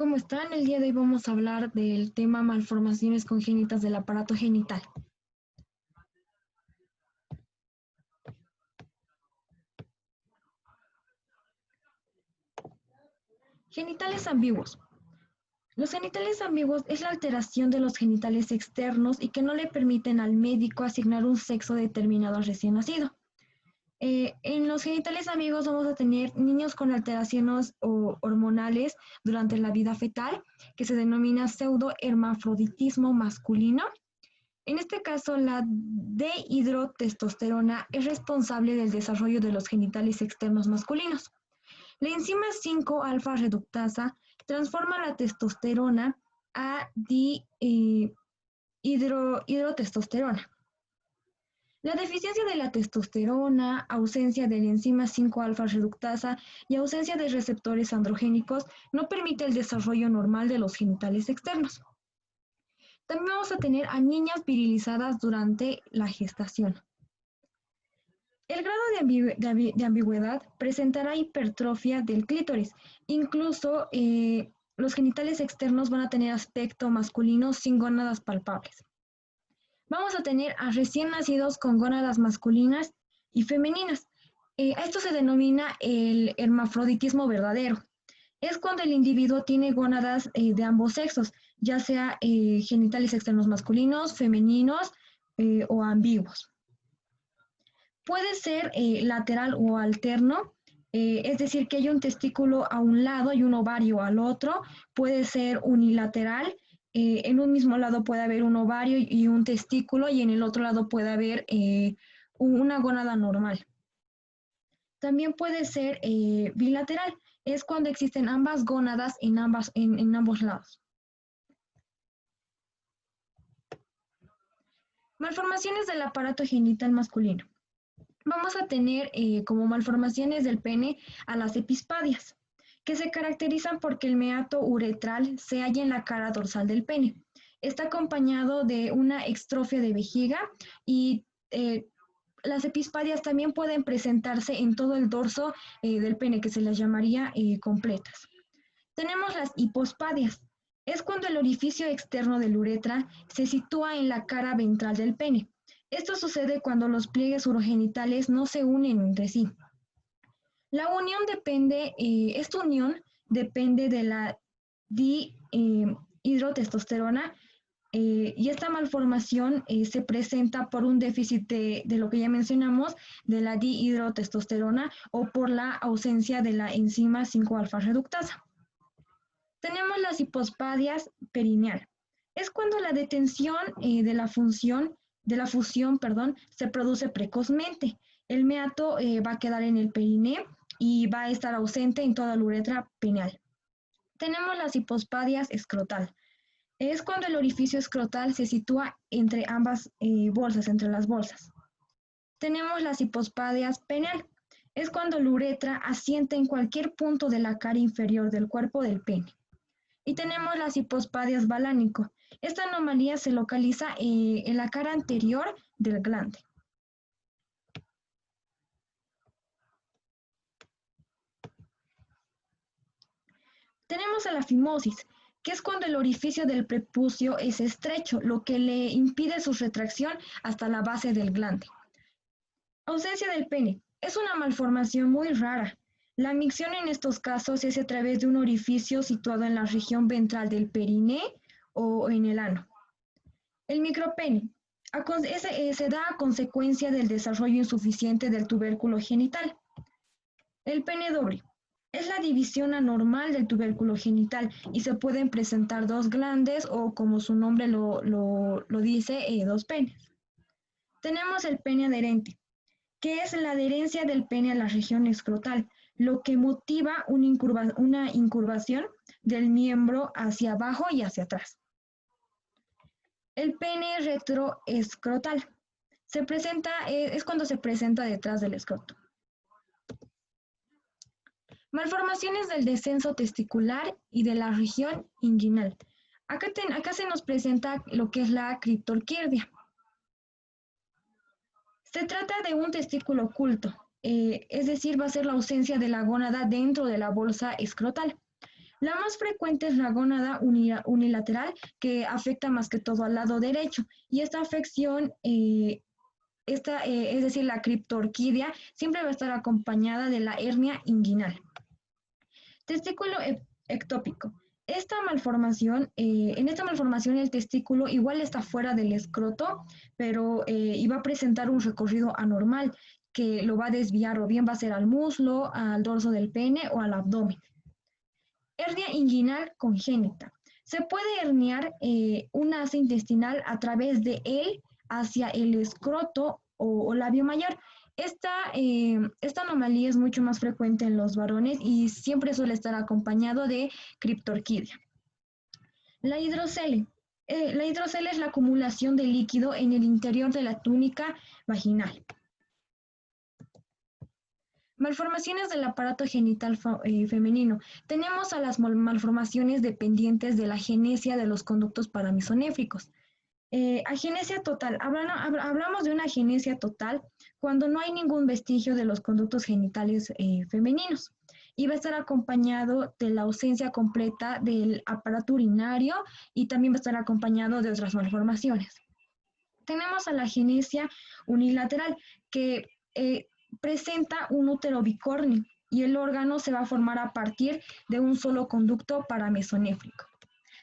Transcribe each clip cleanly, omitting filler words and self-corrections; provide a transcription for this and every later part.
¿Cómo están? El día de hoy vamos a hablar del tema malformaciones congénitas del aparato genital. Genitales ambiguos. Los genitales ambiguos es la alteración de los genitales externos y que no le permiten al médico asignar un sexo determinado al recién nacido. En los genitales ambiguos vamos a tener niños con alteraciones hormonales durante la vida fetal, que se denomina pseudohermafroditismo masculino. En este caso, la dihidrotestosterona es responsable del desarrollo de los genitales externos masculinos. La enzima 5-alfa reductasa transforma la testosterona a dihidrotestosterona. La deficiencia de la testosterona, ausencia de la enzima 5-alfa reductasa y ausencia de receptores androgénicos no permite el desarrollo normal de los genitales externos. También vamos a tener a niñas virilizadas durante la gestación. El grado de ambigüedad presentará hipertrofia del clítoris. Incluso los genitales externos van a tener aspecto masculino sin gónadas palpables. Vamos a tener a recién nacidos con gónadas masculinas y femeninas. Esto se denomina el hermafroditismo verdadero. Es cuando el individuo tiene gónadas de ambos sexos, ya sea genitales externos masculinos, femeninos o ambiguos. Puede ser lateral o alterno, es decir, que haya un testículo a un lado y un ovario al otro. Puede ser unilateral, en un mismo lado puede haber un ovario y un testículo y en el otro lado puede haber una gónada normal. También puede ser bilateral, es cuando existen ambas gónadas en ambos lados. Malformaciones del aparato genital masculino. Vamos a tener como malformaciones del pene a las epispadias, que se caracterizan porque el meato uretral se halla en la cara dorsal del pene. Está acompañado de una extrofia de vejiga y las epispadias también pueden presentarse en todo el dorso del pene, que se las llamaría completas. Tenemos las hipospadias. Es cuando el orificio externo de la uretra se sitúa en la cara ventral del pene. Esto sucede cuando los pliegues urogenitales no se unen entre sí. Esta unión depende de la dihidrotestosterona y esta malformación se presenta por un déficit de lo que ya mencionamos, de la dihidrotestosterona o por la ausencia de la enzima 5-alfa reductasa. Tenemos las hipospadias perineal. Es cuando la detención de la fusión, se produce precozmente. El meato va a quedar en el periné y va a estar ausente en toda la uretra pineal. Tenemos las hipospadias escrotal. Es cuando el orificio escrotal se sitúa entre ambas bolsas, entre las bolsas. Tenemos las hipospadias peneal. Es cuando la uretra asienta en cualquier punto de la cara inferior del cuerpo del pene. Y tenemos las hipospadias balánico. Esta anomalía se localiza en la cara anterior del glande. Tenemos a la fimosis, que es cuando el orificio del prepucio es estrecho, lo que le impide su retracción hasta la base del glande. Ausencia del pene. Es una malformación muy rara. La micción en estos casos se hace a través de un orificio situado en la región ventral del periné o en el ano. El micropene se da a consecuencia del desarrollo insuficiente del tubérculo genital. El pene doble es la división anormal del tubérculo genital y se pueden presentar dos glandes o, como su nombre lo dice, dos penes. Tenemos el pene adherente, que es la adherencia del pene a la región escrotal, lo que motiva una incurvación del miembro hacia abajo y hacia atrás. El pene retroescrotal es cuando se presenta detrás del escroto. Malformaciones del descenso testicular y de la región inguinal. Acá se nos presenta lo que es la criptorquidia. Se trata de un testículo oculto, es decir, va a ser la ausencia de la gónada dentro de la bolsa escrotal. La más frecuente es la gónada unilateral, que afecta más que todo al lado derecho. Y esta afección, es decir, la criptorquidia, siempre va a estar acompañada de la hernia inguinal. Testículo ectópico. En esta malformación el testículo igual está fuera del escroto, pero y va a presentar un recorrido anormal que lo va a desviar o bien va a ser al muslo, al dorso del pene o al abdomen. Hernia inguinal congénita. Se puede herniar un asa intestinal a través de él hacia el escroto o labio mayor. Esta anomalía es mucho más frecuente en los varones y siempre suele estar acompañado de criptorquidia. La hidrocele. La hidrocele es la acumulación de líquido en el interior de la túnica vaginal. Malformaciones del aparato genital femenino. Tenemos a las malformaciones dependientes de la agenesia de los conductos paramisonéfricos. Agenesia total. Hablamos de una agenesia total cuando no hay ningún vestigio de los conductos genitales femeninos y va a estar acompañado de la ausencia completa del aparato urinario y también va a estar acompañado de otras malformaciones. Tenemos a la agenesia unilateral que presenta un útero bicórneo y el órgano se va a formar a partir de un solo conducto paramesonéfrico.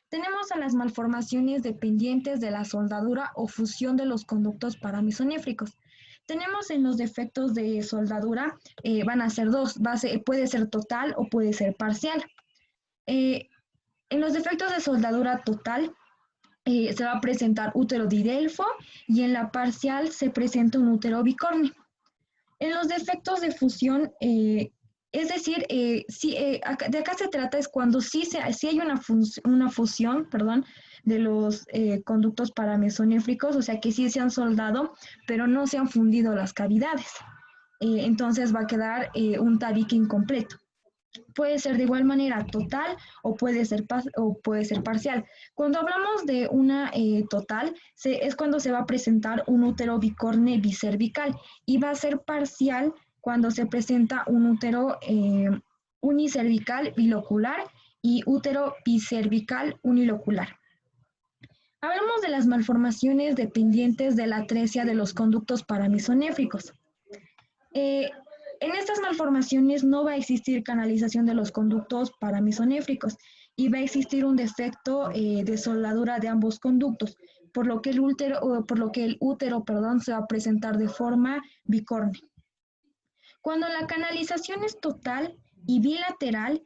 Tenemos a las malformaciones dependientes de la soldadura o fusión de los conductos paramisonéfricos. Tenemos en los defectos de soldadura, van a ser dos, puede ser total o puede ser parcial. En los defectos de soldadura total, se va a presentar útero didelfo y en la parcial se presenta un útero bicórneo. En los defectos de fusión, es decir, de acá se trata es cuando sí hay una fusión, perdón, de los conductos paramesonéfricos, o sea que sí se han soldado, pero no se han fundido las cavidades. Entonces va a quedar un tabique incompleto. Puede ser de igual manera total o puede ser parcial. Cuando hablamos de una total, es cuando se va a presentar un útero bicorne bicervical y va a ser parcial cuando se presenta un útero unicervical bilocular y útero bicervical unilocular. Hablamos de las malformaciones dependientes de la atresia de los conductos paramisonéfricos. En estas malformaciones no va a existir canalización de los conductos paramisonéfricos y va a existir un defecto de soldadura de ambos conductos, por lo que el útero, se va a presentar de forma bicórnea. Cuando la canalización es total y bilateral,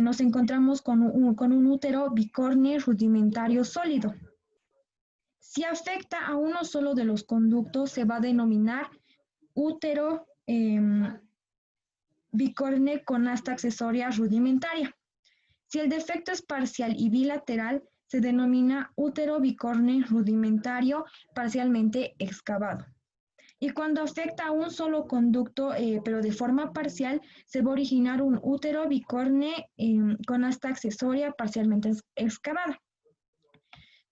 nos encontramos con un útero bicórneo rudimentario sólido. Si afecta a uno solo de los conductos, se va a denominar útero bicórneo con asta accesoria rudimentaria. Si el defecto es parcial y bilateral, se denomina útero bicórneo rudimentario parcialmente excavado. Y cuando afecta a un solo conducto, pero de forma parcial, se va a originar un útero bicórneo con asta accesoria parcialmente excavada.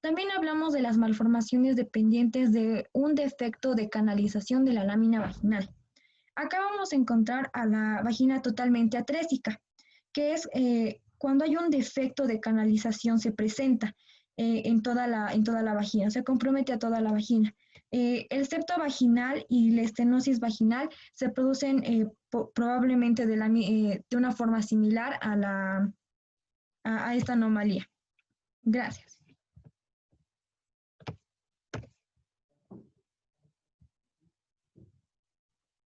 También hablamos de las malformaciones dependientes de un defecto de canalización de la lámina vaginal. Acá vamos a encontrar a la vagina totalmente atrésica, que es cuando hay un defecto de canalización se presenta en toda la vagina, se compromete a toda la vagina. El septo vaginal y la estenosis vaginal se producen probablemente de una forma similar a esta anomalía. Gracias.